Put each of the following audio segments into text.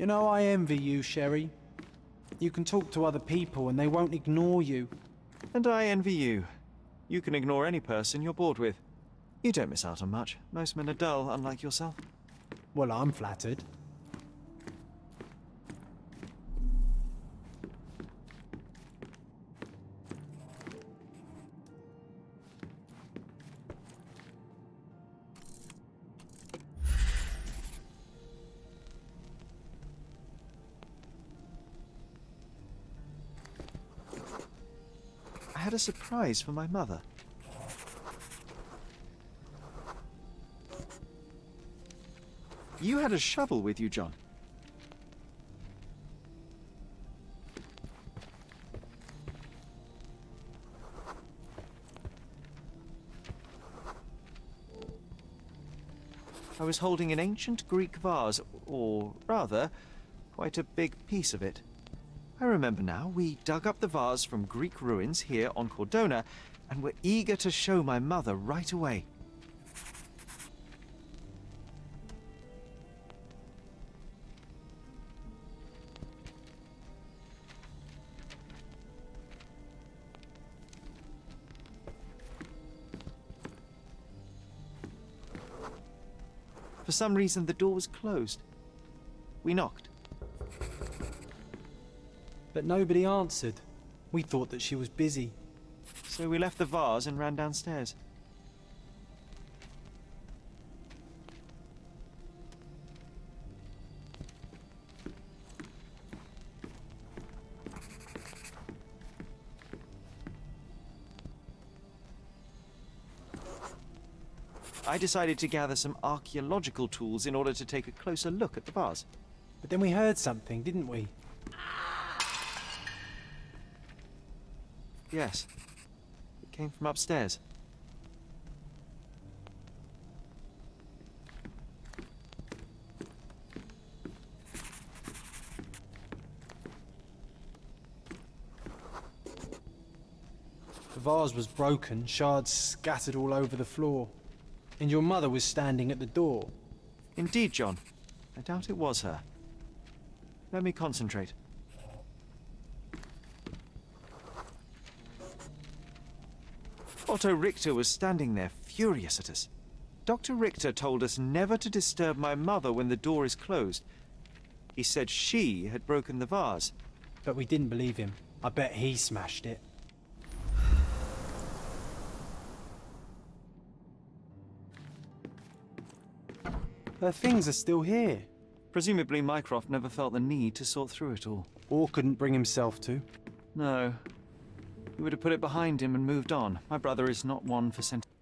You know, I envy you, Sherry. You can talk to other people and they won't ignore you. And I envy you. You can ignore any person you're bored with. You don't miss out on much. Most men are dull, unlike yourself. Well, I'm flattered. I had a surprise for my mother. You had a shovel with you, John. I was holding an ancient Greek vase, or rather, quite a big piece of it. I remember now, we dug up the vase from Greek ruins here on Cordona, and were eager to show my mother right away. For some reason, the door was closed. We knocked. But nobody answered. We thought that she was busy. So we left the vase and ran downstairs. I decided to gather some archaeological tools in order to take a closer look at the vase. But then we heard something, didn't we? Yes. It came from upstairs. The vase was broken, shards scattered all over the floor. And your mother was standing at the door. Indeed, John. I doubt it was her. Let me concentrate. Otto Richter was standing there, furious at us. Dr. Richter told us never to disturb my mother when the door is closed. He said she had broken the vase. But we didn't believe him. I bet he smashed it. Her things are still here. Presumably Mycroft never felt the need to sort through it all. Or couldn't bring himself to. No. He would have put it behind him and moved on. My brother is not one for sentiment.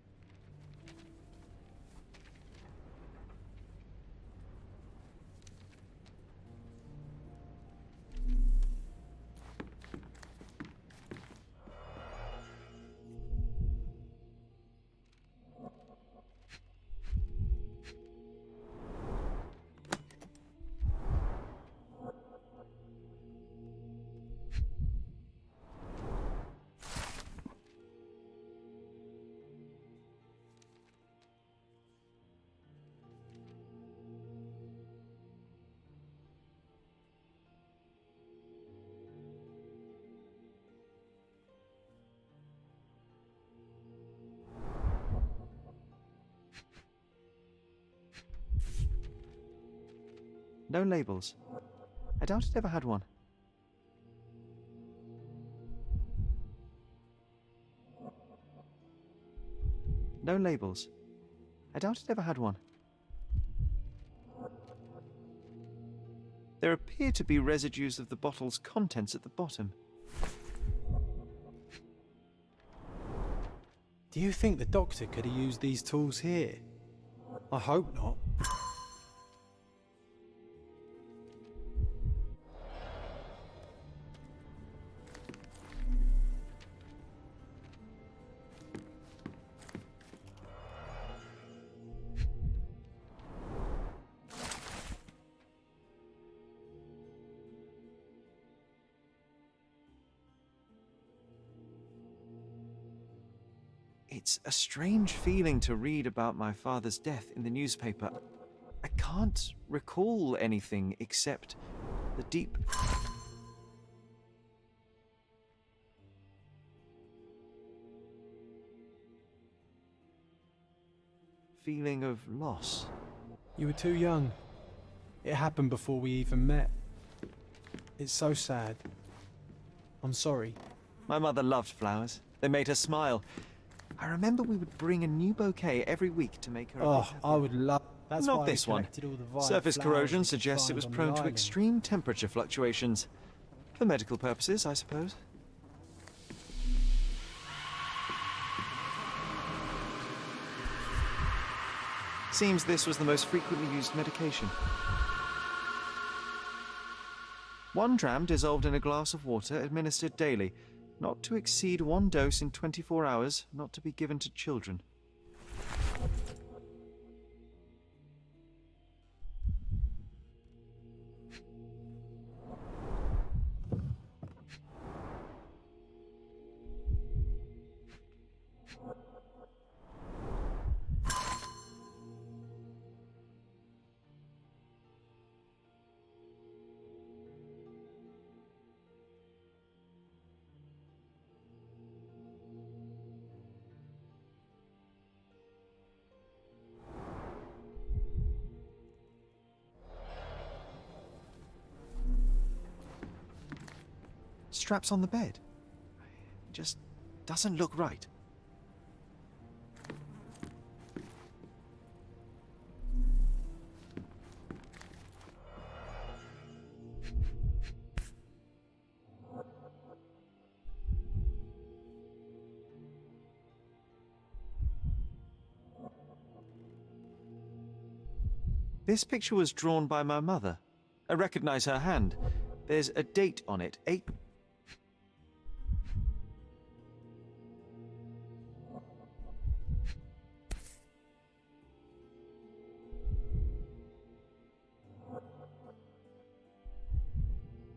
No labels. I doubt it ever had one. No labels. I doubt it ever had one. There appear to be residues of the bottle's contents at the bottom. Do you think the doctor could have used these tools here? I hope not. It's a strange feeling to read about my father's death in the newspaper. I can't recall anything except The deep feeling of loss. You were too young. It happened before we even met. It's so sad. I'm sorry. My mother loved flowers. They made her smile. I remember we would bring a new bouquet every week to make her a bit Oh, happier. I would love... That's Not why this we one. collected all the violet Surface flowers corrosion we could suggests it find was on the prone to island. extreme temperature fluctuations. For medical purposes, I suppose. Seems this was the most frequently used medication. 1 dram dissolved in a glass of water, administered daily. Not to exceed 1 dose in 24 hours, not to be given to children. Straps on the bed. Just doesn't look right. This picture was drawn by my mother. I recognize her hand. There's a date on it, 8...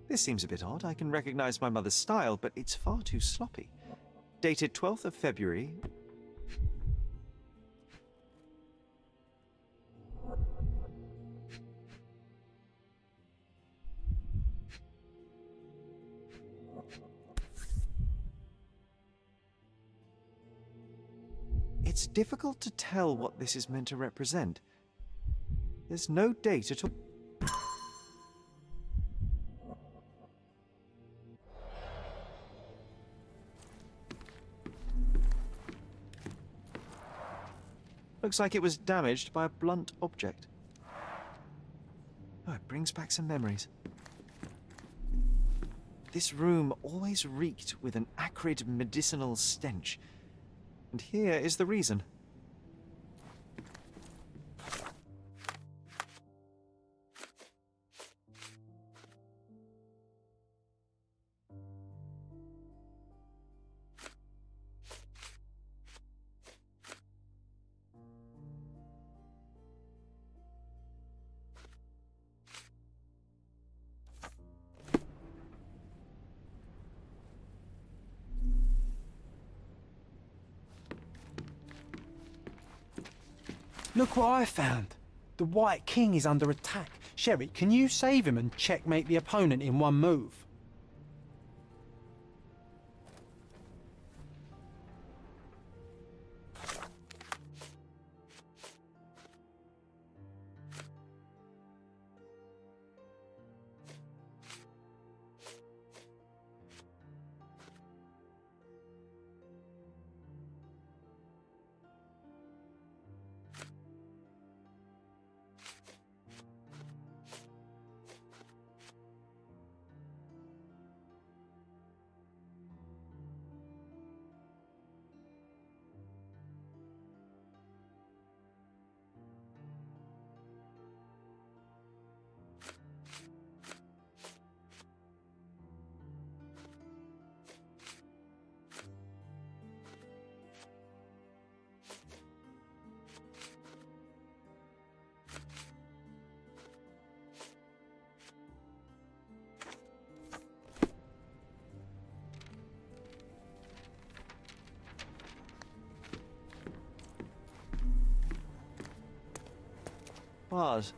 This seems a bit odd. I can recognize my mother's style, but it's far too sloppy. Dated 12th of February. It's difficult to tell what this is meant to represent. There's no date at all. Looks like it was damaged by a blunt object. Oh, it brings back some memories. This room always reeked with an acrid medicinal stench. And here is the reason. Look what I found. The White King is under attack. Sherry, can you save him and checkmate the opponent in one move? Bars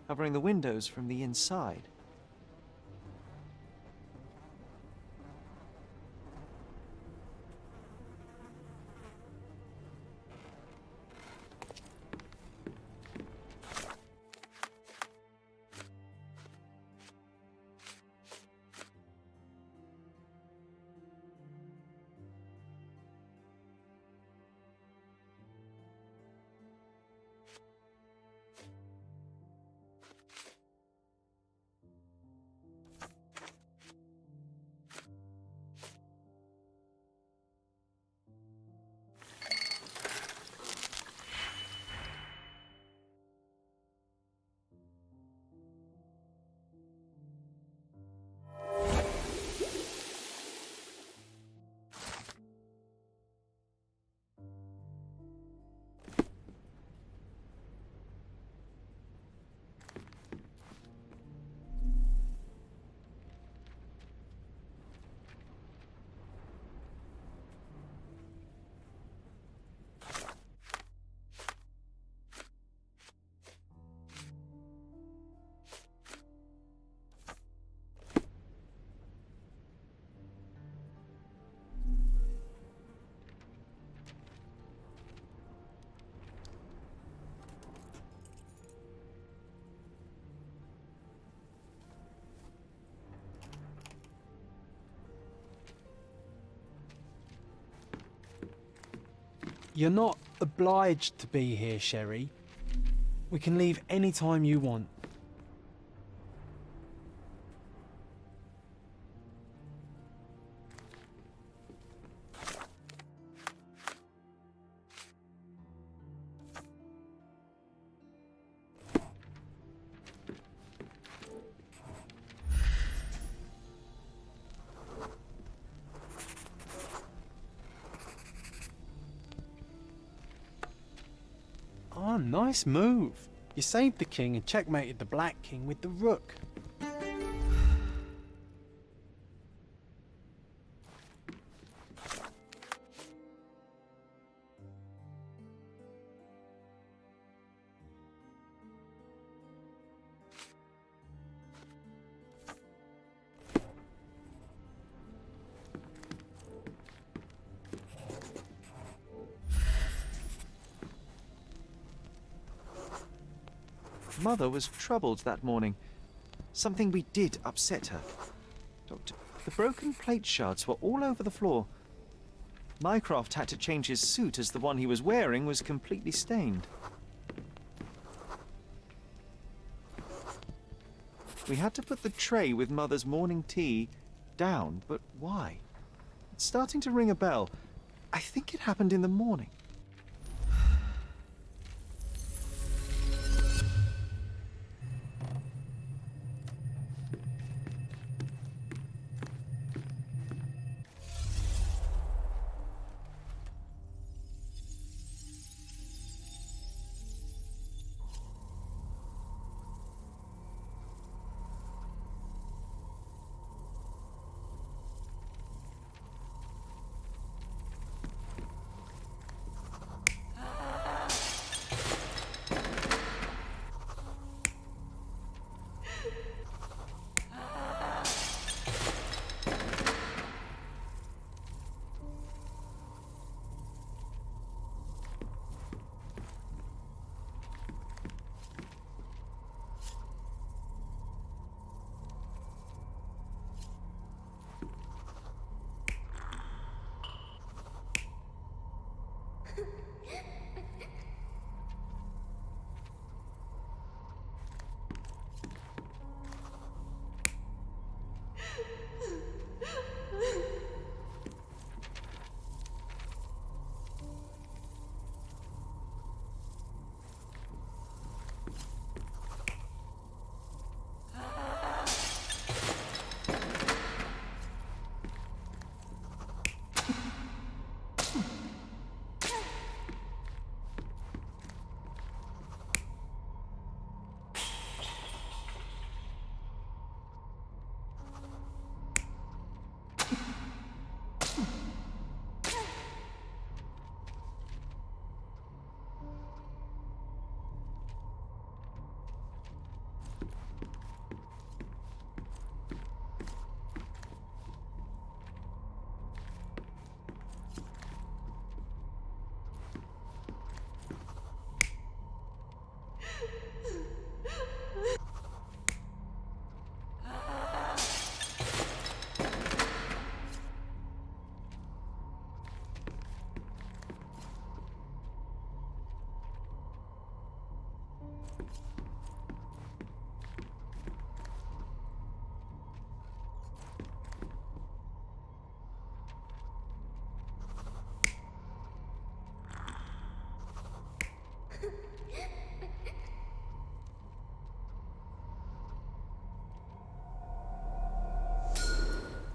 covering the windows from the inside. You're not obliged to be here, Sherry. We can leave any time you want. Oh, nice move. You saved the king and checkmated the Black King with the rook. Mother was troubled that morning. Something we did upset her. Doctor, the broken plate shards were all over the floor. Mycroft had to change his suit as the one he was wearing was completely stained. We had to put the tray with Mother's morning tea down, but why? It's starting to ring a bell. I think it happened in the morning.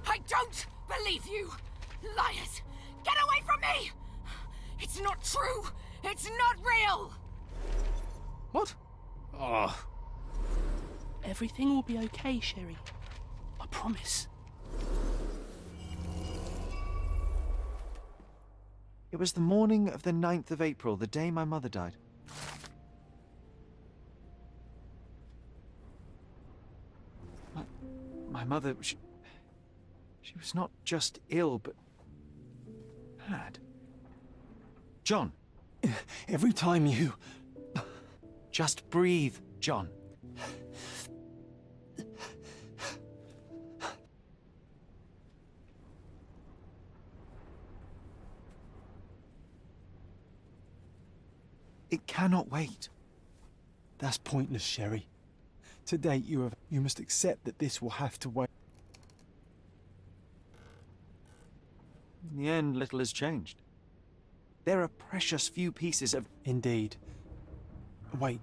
I don't believe you! Liars! Get away from me! It's not true! It's not real! What? Oh. Everything will be okay, Sherry. I promise. It was the morning of the 9th of April, the day my mother died. My mother, she was not just ill, but mad. John. Every time you... Just breathe, John. It cannot wait. That's pointless, Sherry. To date, you must accept that this will have to wait. In the end, little has changed. There are precious few pieces of... Indeed. Wait.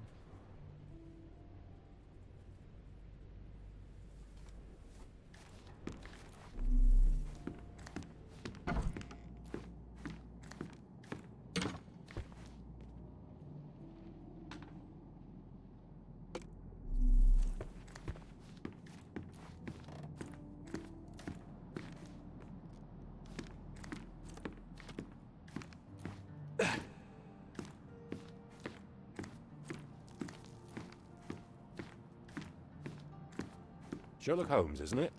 Sherlock Holmes, isn't it?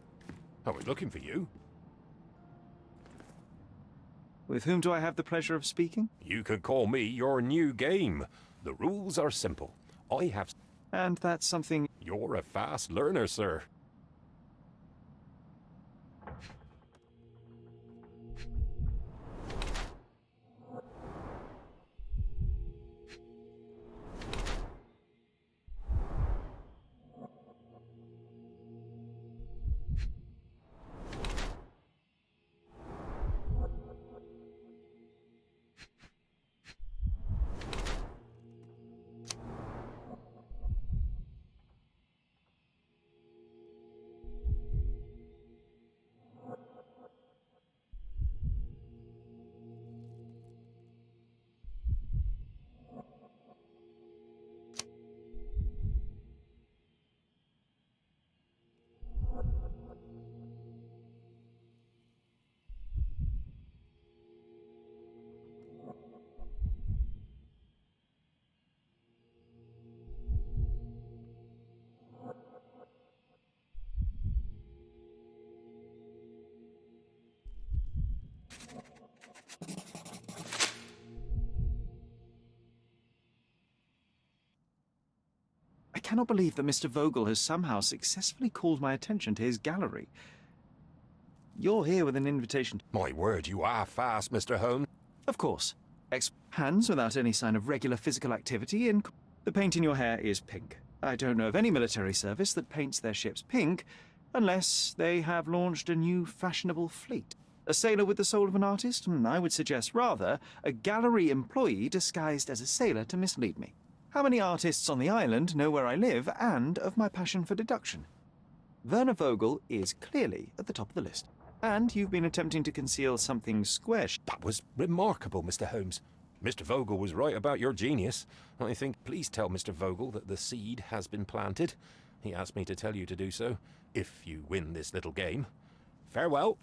I was looking for you. With whom do I have the pleasure of speaking? You can call me your new game. The rules are simple. I have... And that's something... You're a fast learner, sir. I cannot believe that Mr. Vogel has somehow successfully called my attention to his gallery. You're here with an invitation. My word, you are fast, Mr. Holmes. Of course. Hands without any sign of regular physical activity and... The paint in your hair is pink. I don't know of any military service that paints their ships pink, unless they have launched a new fashionable fleet. A sailor with the soul of an artist? I would suggest rather a gallery employee disguised as a sailor to mislead me. How many artists on the island know where I live and of my passion for deduction? Werner Vogel is clearly at the top of the list. And you've been attempting to conceal something square. That was remarkable, Mr. Holmes. Mr. Vogel was right about your genius. I think, please tell Mr. Vogel that the seed has been planted. He asked me to tell you to do so, if you win this little game. Farewell.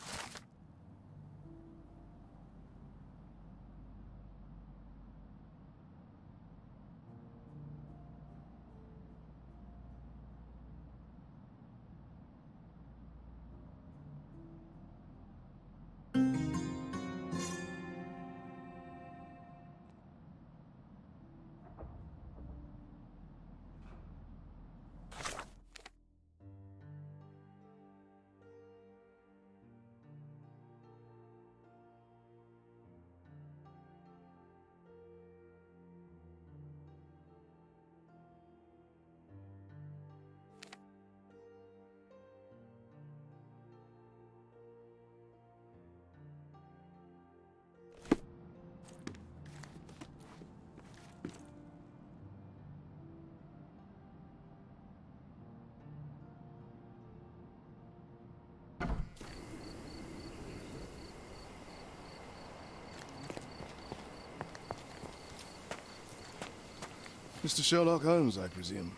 Mr. Sherlock Holmes, I presume.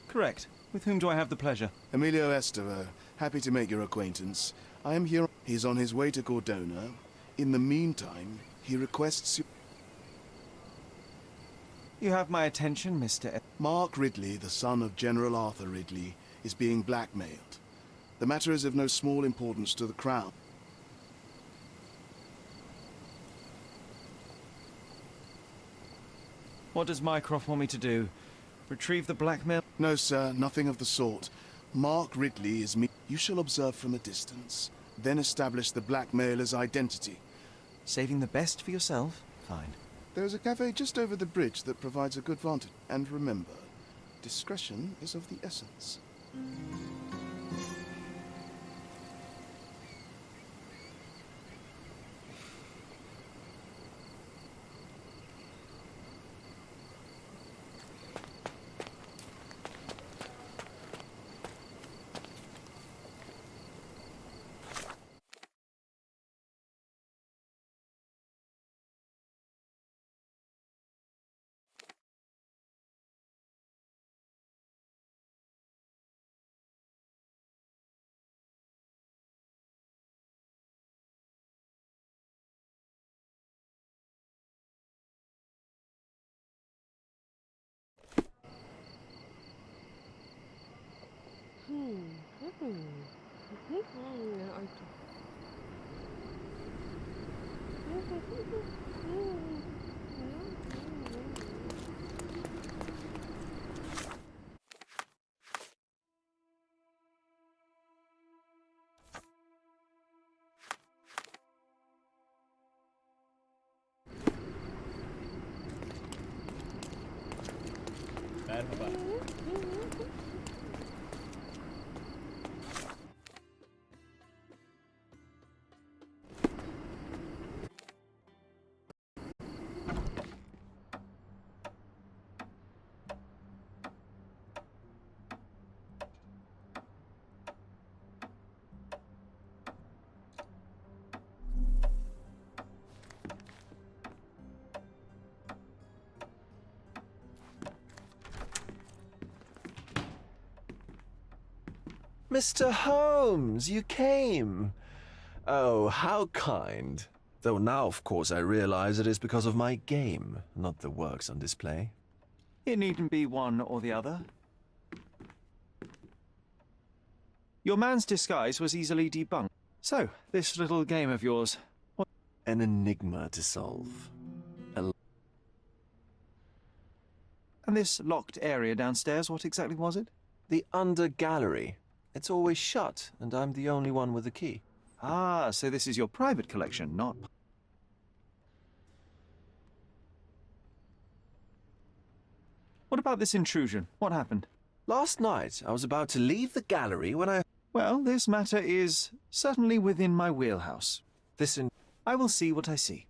Correct. With whom do I have the pleasure? Emilio Estevao. Happy to make your acquaintance. I am here. He's on his way to Cordona. In the meantime, he requests you... You have my attention, Mr. Mark Ridley, the son of General Arthur Ridley, is being blackmailed. The matter is of no small importance to the Crown. What does Mycroft want me to do? Retrieve the blackmail? No, sir, nothing of the sort. Mark Ridley is me. You shall observe from a distance, then establish the blackmailer's identity. Saving the best for yourself? Fine. There's a cafe just over the bridge that provides a good vantage. And remember, discretion is of the essence. Merhaba. Mr. Holmes, you came. Oh, how kind. Though now, of course, I realize it is because of my game, not the works on display. It needn't be one or the other. Your man's disguise was easily debunked. So, this little game of yours, what? An enigma to solve. And this locked area downstairs, what exactly was it? The under gallery. It's always shut, and I'm the only one with the key. Ah, so this is your private collection, not... What about this intrusion? What happened? Last night, I was about to leave the gallery when I... Well, this matter is certainly within my wheelhouse. I will see what I see.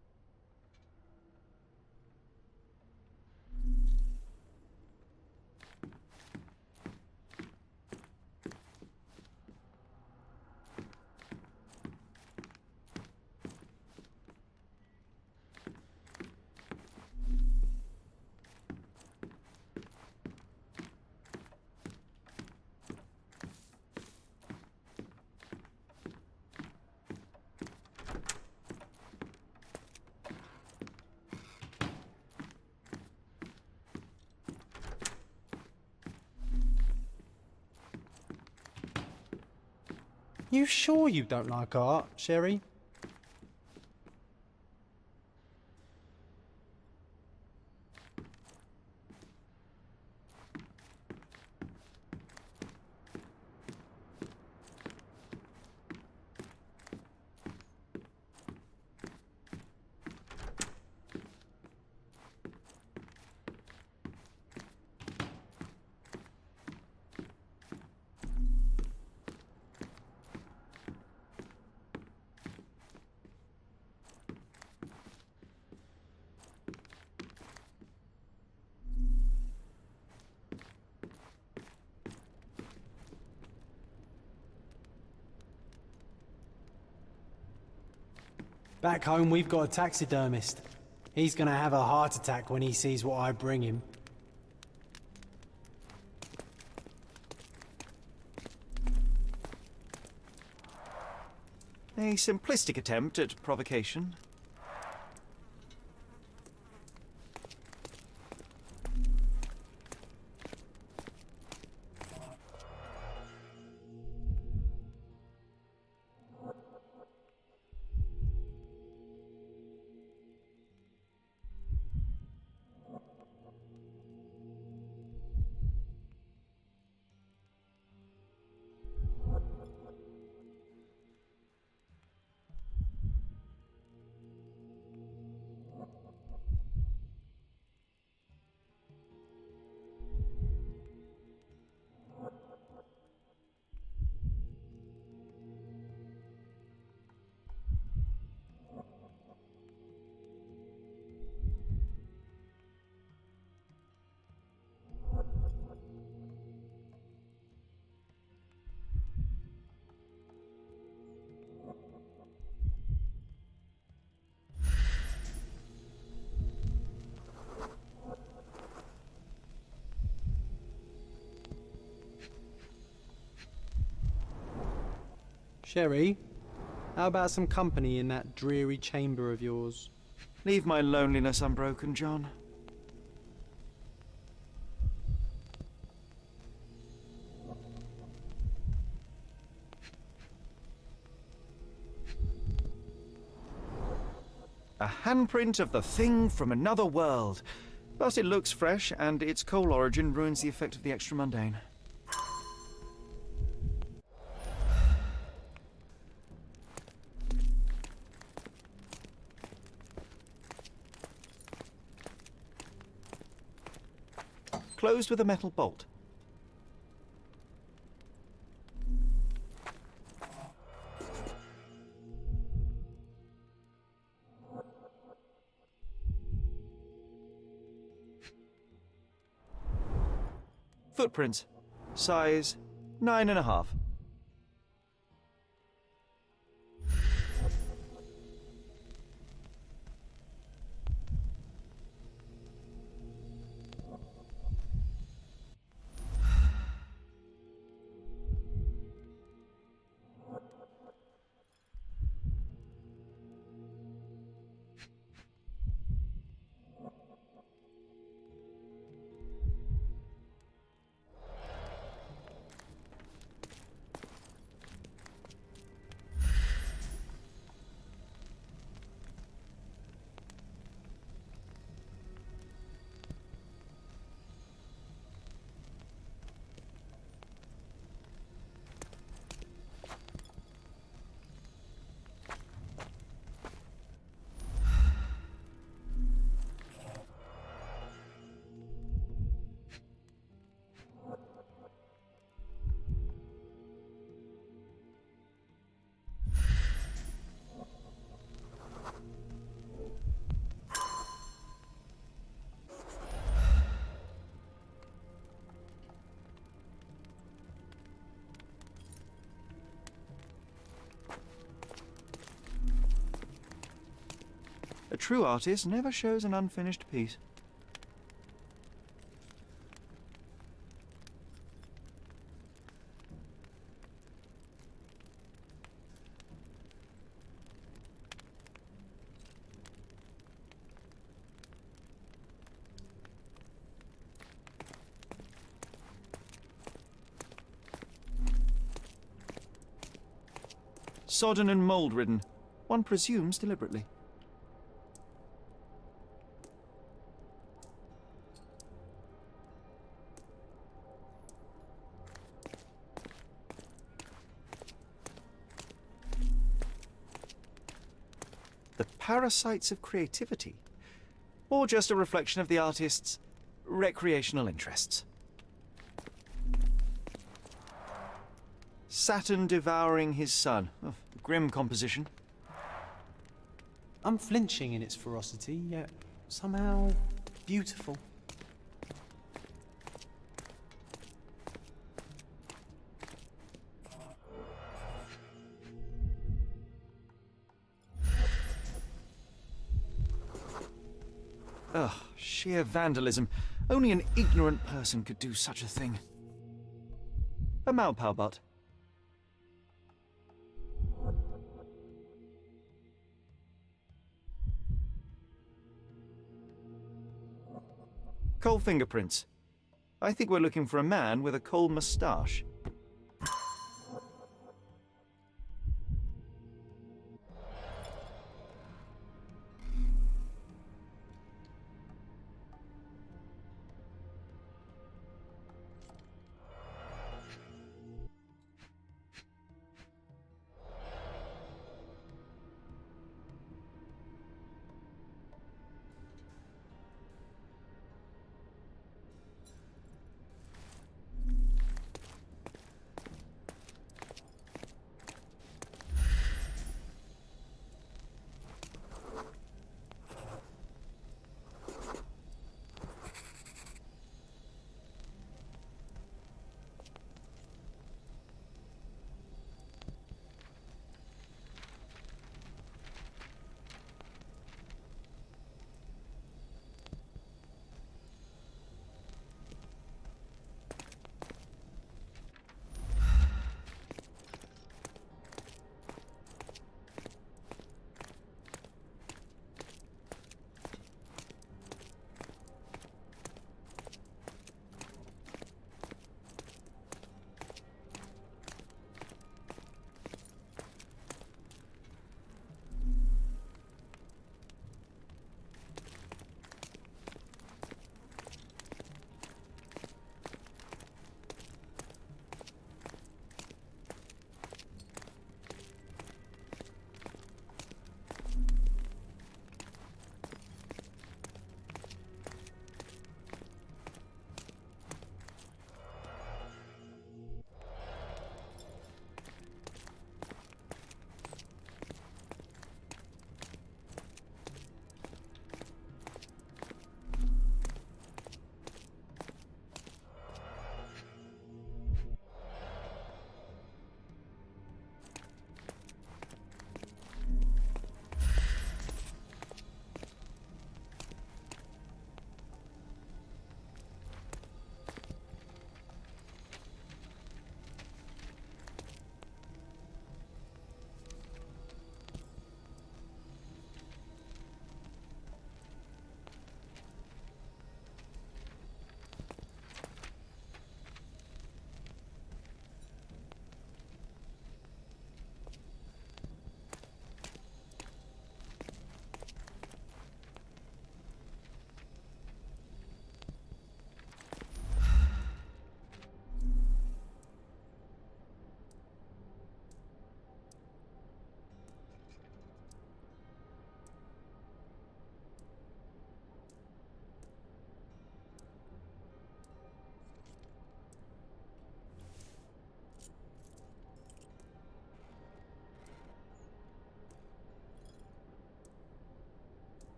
You sure you don't like art, Sherry? Back home, we've got a taxidermist. He's gonna have a heart attack when he sees what I bring him. A simplistic attempt at provocation. Sherry, how about some company in that dreary chamber of yours? Leave my loneliness unbroken, John. A handprint of the thing from another world. But it looks fresh, and its coal origin ruins the effect of the extra mundane. Closed with a metal bolt. Footprints. Size 9.5. A true artist never shows an unfinished piece. Sodden and mould-ridden, one presumes deliberately. The parasites of creativity, or just a reflection of the artist's recreational interests. Saturn devouring his son. Oh, grim composition. Unflinching in its ferocity, yet somehow beautiful. Ugh, sheer vandalism. Only an ignorant person could do such a thing. A Malpalbot. Coal fingerprints. I think we're looking for a man with a coal moustache.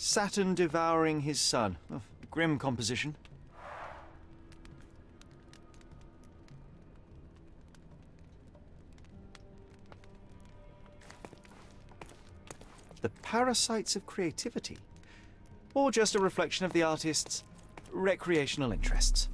Saturn devouring his sun. Oh, grim composition. The parasites of creativity? Or just a reflection of the artist's recreational interests?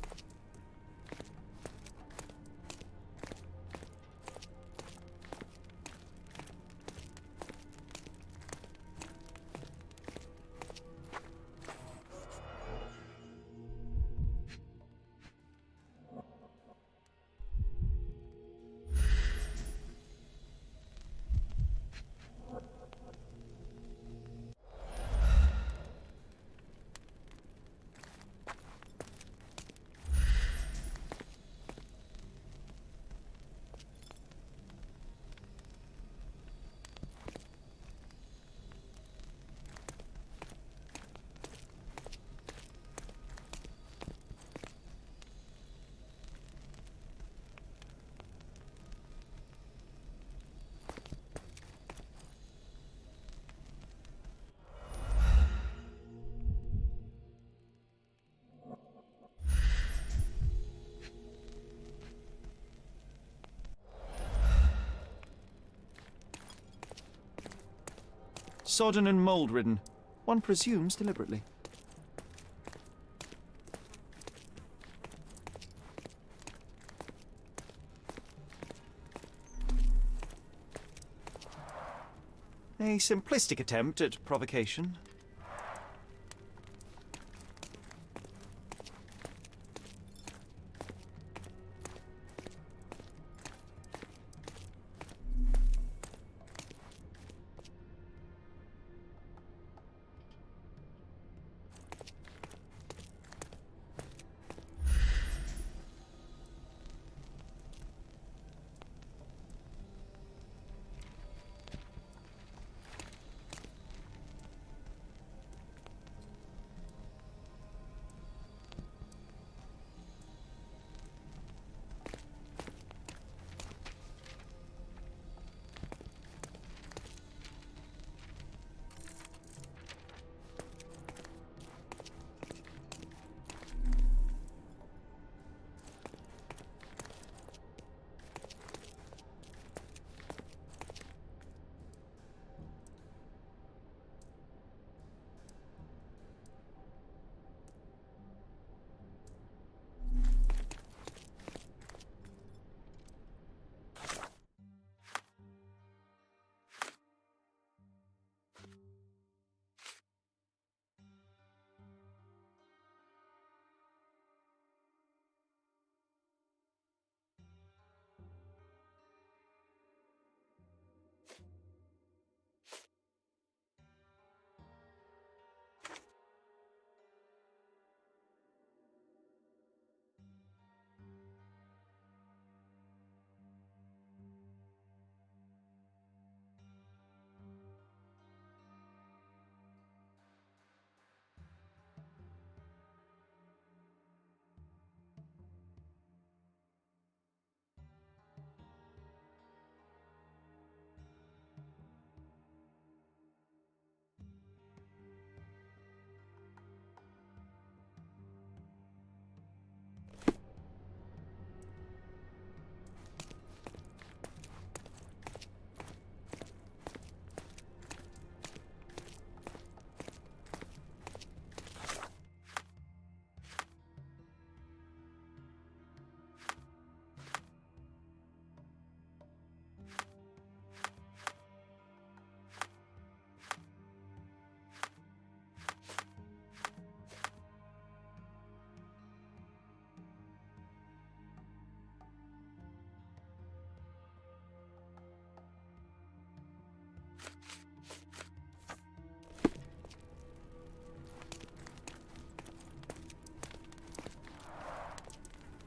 Sodden and mould-ridden. One presumes deliberately. A simplistic attempt at provocation.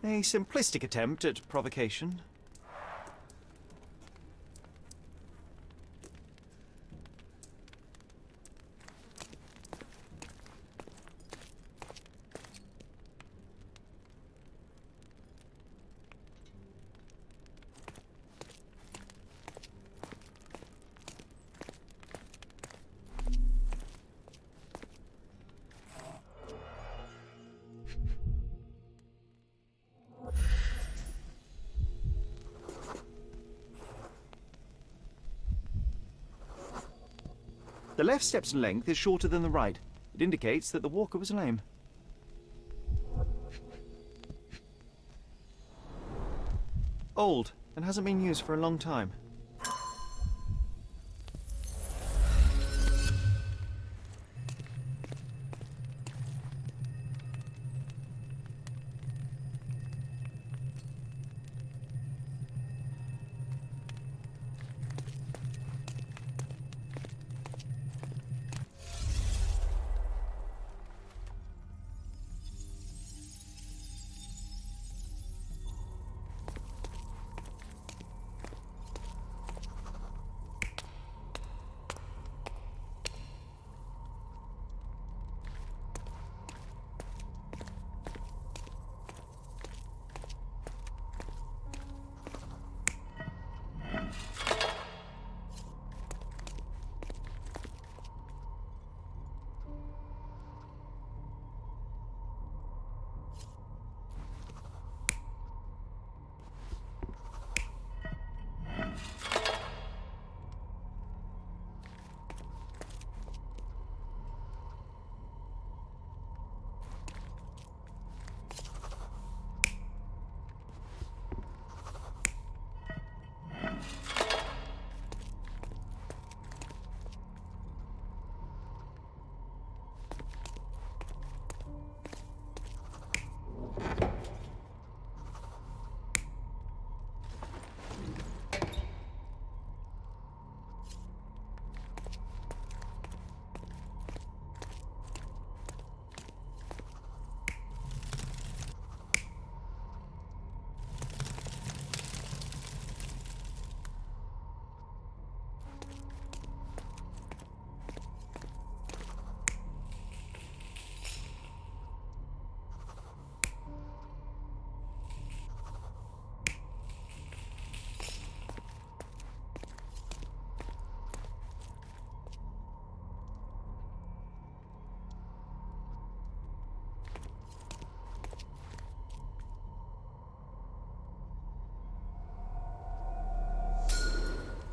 A simplistic attempt at provocation. The left step's length is shorter than the right. It indicates that the walker was lame. Old, and hasn't been used for a long time.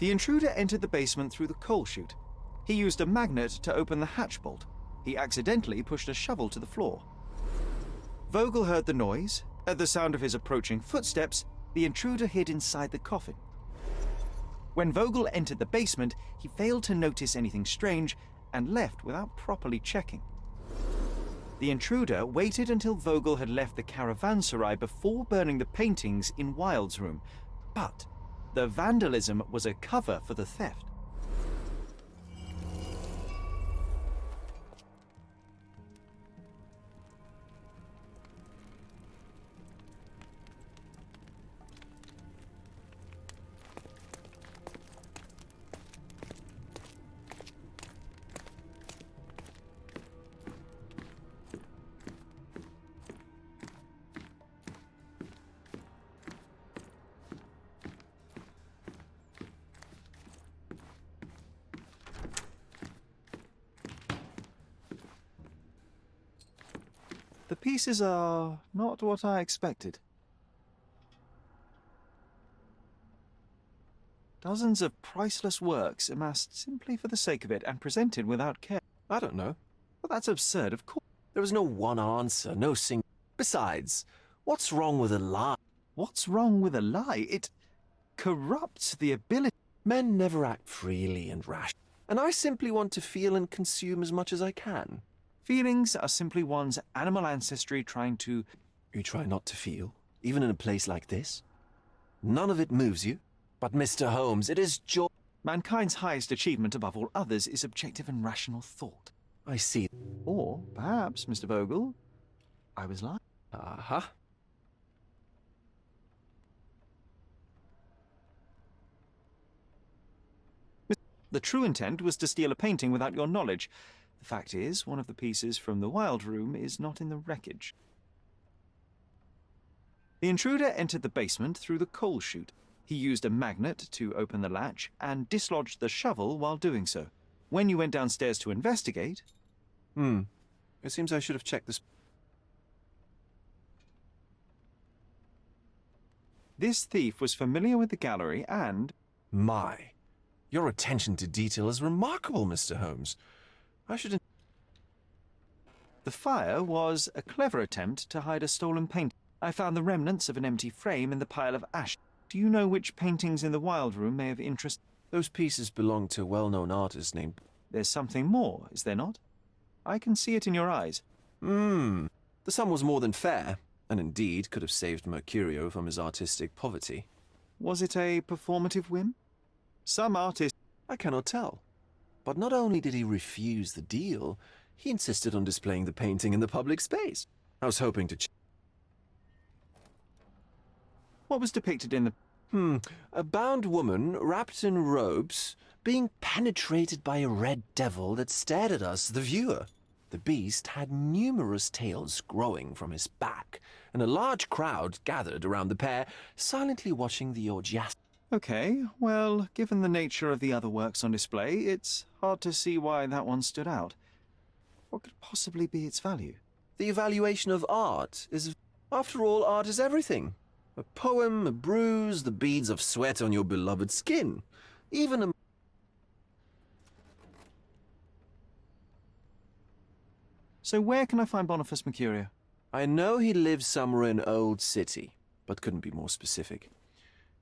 The intruder entered the basement through the coal chute. He used a magnet to open the hatch bolt. He accidentally pushed a shovel to the floor. Vogel heard the noise. At the sound of his approaching footsteps, the intruder hid inside the coffin. When Vogel entered the basement, he failed to notice anything strange and left without properly checking. The intruder waited until Vogel had left the caravanserai before burning the paintings in Wilde's room, but the vandalism was a cover for the theft. The pieces are not what I expected. Dozens of priceless works amassed simply for the sake of it and presented without care. I don't know. But that's absurd, of course. There is no one answer, no single... Besides, what's wrong with a lie? What's wrong with a lie? It corrupts the ability. Men never act freely and rash, and I simply want to feel and consume as much as I can. Feelings are simply one's animal ancestry trying to... You try not to feel, even in a place like this? None of it moves you? But Mr. Holmes, it is joy... Mankind's highest achievement above all others is objective and rational thought. I see. Or perhaps, Mr. Vogel, I was lying. Aha. The true intent was to steal a painting without your knowledge. The fact is, one of the pieces from the Wild Room is not in the wreckage. The intruder entered the basement through the coal chute. He used a magnet to open the latch and dislodged the shovel while doing so. When you went downstairs to investigate... It seems I should have checked this... This thief was familiar with the gallery and... My. Your attention to detail is remarkable, Mr. Holmes. I should... The fire was a clever attempt to hide a stolen painting. I found the remnants of an empty frame in the pile of ash. Do you know which paintings in the Wild Room may have interest? Those pieces belong to a well-known artist named... There's something more, is there not? I can see it in your eyes. The sum was more than fair, and indeed could have saved Mercurio from his artistic poverty. Was it a performative whim? Some artists... I cannot tell. But not only did he refuse the deal, he insisted on displaying the painting in the public space. I was hoping to... What was depicted in the... A bound woman, wrapped in robes, being penetrated by a red devil that stared at us, the viewer. The beast had numerous tails growing from his back, and a large crowd gathered around the pair, silently watching the orgiastic... Okay, well, given the nature of the other works on display, it's hard to see why that one stood out. What could possibly be its value? The evaluation of art is... After all, art is everything. A poem, a bruise, the beads of sweat on your beloved skin. Even a... So where can I find Boniface Mercurio? I know he lives somewhere in Old City, but couldn't be more specific.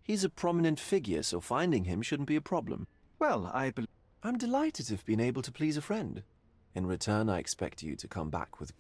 He's a prominent figure, so finding him shouldn't be a problem. Well, I'm delighted to have been able to please a friend. In return, I expect you to come back with...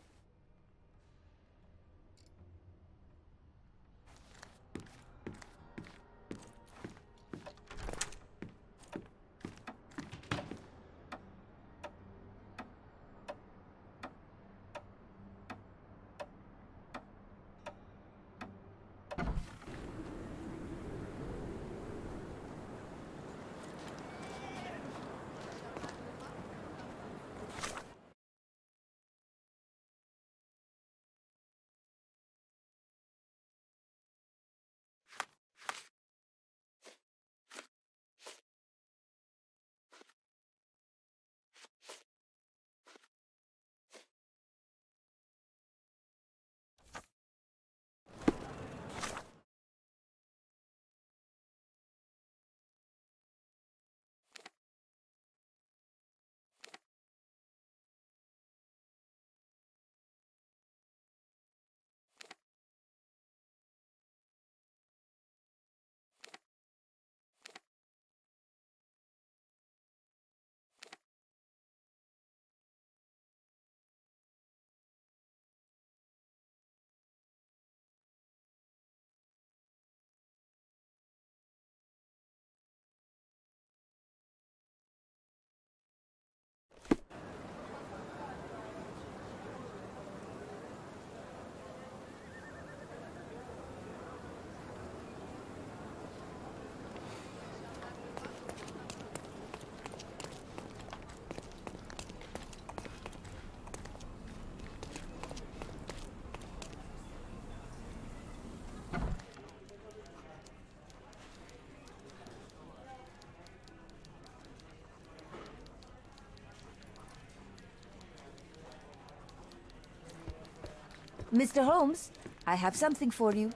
Mr. Holmes, I have something for you.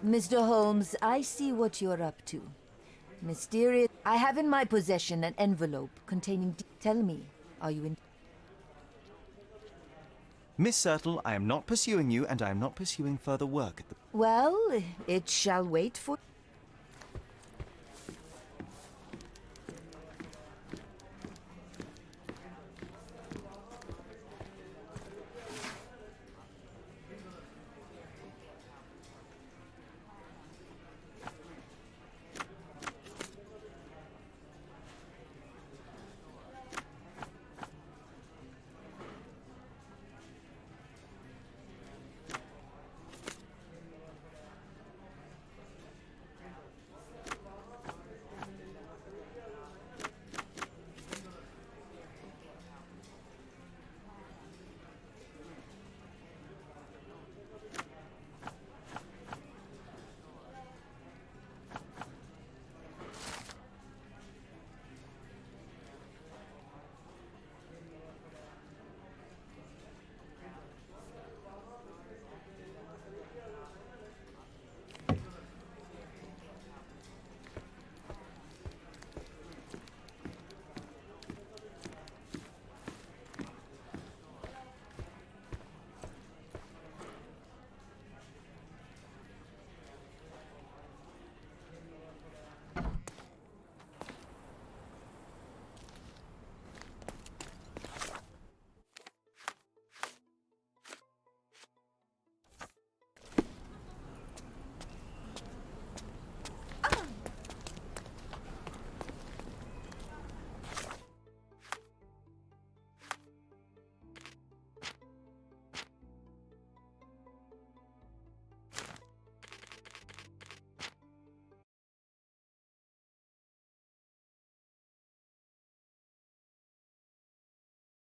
Mr. Holmes, I see what you're up to. Mysterious... I have in my possession an envelope containing... Tell me, are you in... Miss Sertle, I am not pursuing you, and I am not pursuing further work at the... Well, it shall wait for...